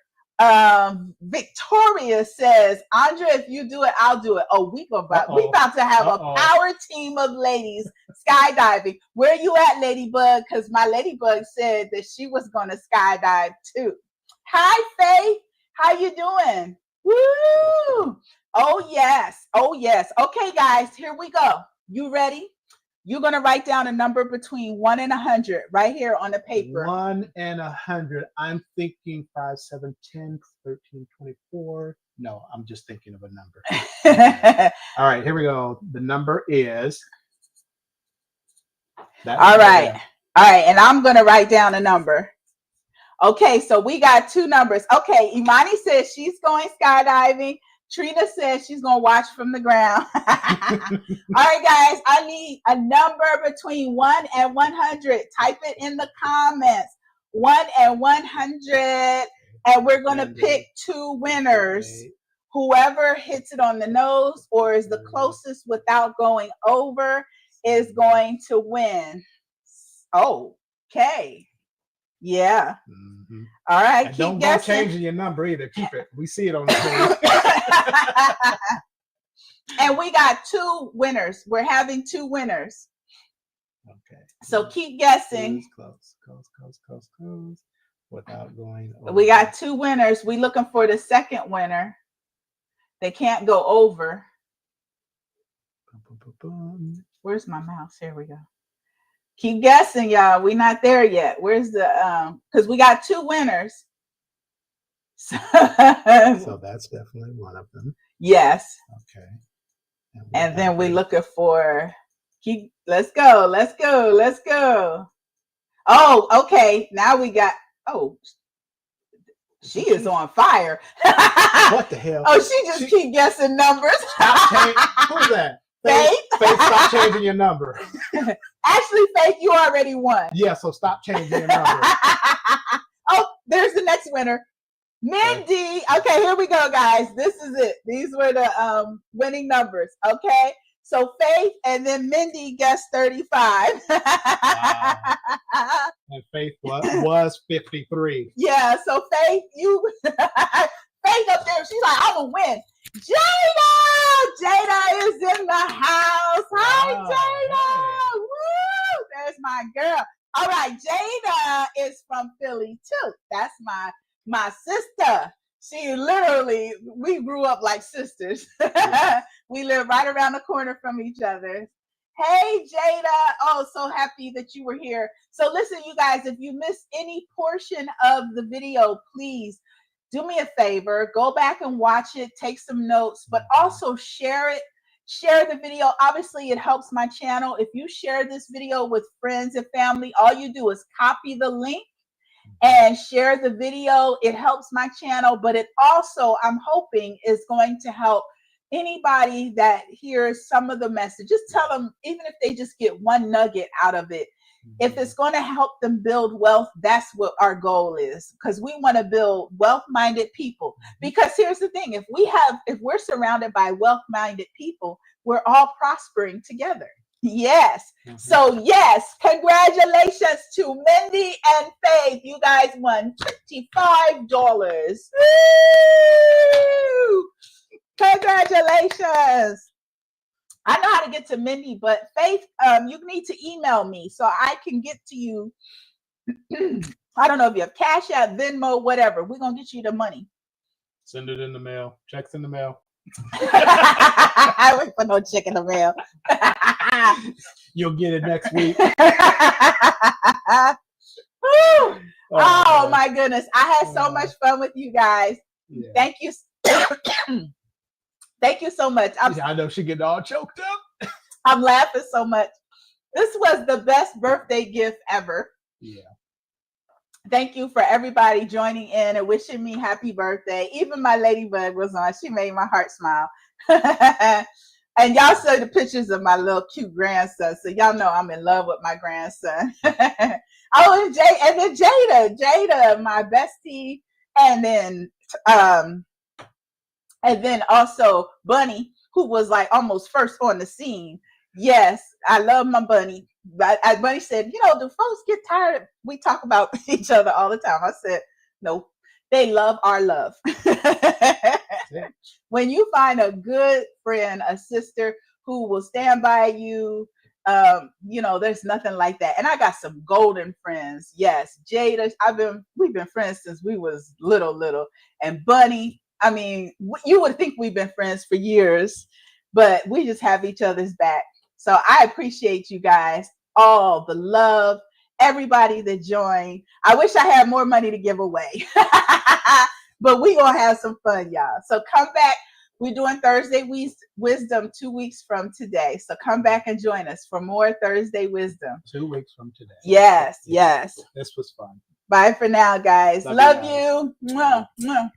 Victoria says, Andrea, if you do it, I'll do it. Oh, we about to have a power team of ladies skydiving. Where are you at, Ladybug? Because my Ladybug said that she was going to skydive too. Hi, Faith. How you doing? Woo! Oh, yes. Oh, yes. Okay, guys, here we go. You ready? You're going to write down a number between 1 and 100 right here on the paper. 1 and 100. I'm thinking 5, 7, 10, 13, 24. No, I'm just thinking of a number. Okay. All right, here we go. The number is. All right. All right. And I'm going to write down a number. Okay. So we got 2 numbers. Okay. Imani says she's going skydiving. Trina says she's going to watch from the ground. All right, guys, I need a number between 1 and 100. Type it in the comments. 1 and 100. And we're going to pick 2 winners. Whoever hits it on the nose or is the closest without going over is going to win. Oh, okay. Yeah. All right. And don't go changing your number either. Keep it. We see it on the screen. And we got 2 winners. We're having 2 winners. Okay. So keep guessing. Close. Without going over. We got 2 winners. We're looking for the second winner. They can't go over. Where's my mouse? Here we go. Keep guessing, y'all. We're not there yet. Where's the because we got 2 winners. So that's definitely one of them. Yes. Okay. And then we're looking for let's go. Oh, okay. Now we got she is on fire. What the hell? Oh, she keep guessing numbers. Who's that? Faith, stop changing your number. Actually, Faith, you already won. Yeah, so stop changing your number. Oh, there's the next winner. Mindy. Okay, here we go, guys. This is it. These were the winning numbers. Okay. So Faith and then Mindy guessed 35. Wow. And Faith was 53. Yeah, so Faith, Faith up there, she's like, I'm gonna win. Jada is in the house. Hi, Jada. Woo! There's my girl. All right, Jada is from Philly too. That's my sister. She literally, we grew up like sisters. We live right around the corner from each other. Hey, Jada. Oh, so happy that you were here. So listen, you guys, if you missed any portion of the video, please do me a favor, go back and watch it, take some notes, but also share it. Share the video. Obviously, it helps my channel. If you share this video with friends and family, all you do is copy the link and share the video. It helps my channel, but it also, I'm hoping, is going to help anybody that hears some of the message. Just tell them, even if they just get one nugget out of it, if it's going to help them build wealth, that's what our goal is, because we want to build wealth-minded people. Because here's the thing, if we're surrounded by wealth-minded people, we're all prospering together. Yes. So yes, congratulations to Mindy and Faith. You guys won $55. Woo! Congratulations. I know how to get to Mindy, but Faith, you need to email me so I can get to you. I don't know if you have Cash App, Venmo, whatever. We're going to get you the money. Send it in the mail. Checks in the mail. I wait for no check in the mail. You'll get it next week. Oh my goodness. I had so much fun with you guys. Yeah. Thank you. Thank you so much. I know she getting all choked up. I'm laughing so much. This was the best birthday gift ever. Yeah. Thank you for everybody joining in and wishing me happy birthday. Even my ladybug was on. She made my heart smile. And y'all saw the pictures of my little cute grandson. So y'all know I'm in love with my grandson. Oh, and then Jada, my bestie. And then also Bunny, who was like almost first on the scene. Yes, I love my bunny. But Bunny said, do folks get tired? We talk about each other all the time. I said, no, they love our love. When you find a good friend, a sister who will stand by you, there's nothing like that. And I got some golden friends. Yes, Jada, we've been friends since we was little. And Bunny, I mean, you would think we've been friends for years, but we just have each other's back. So I appreciate you guys, all the love, everybody that joined. I wish I had more money to give away, but we gonna have some fun, y'all. So come back. We're doing Thursday Wisdom 2 weeks from today. So come back and join us for more Thursday Wisdom. 2 weeks from today. Yes, yes. This was fun. Bye for now, guys. Love you. Guys. Mwah, mwah.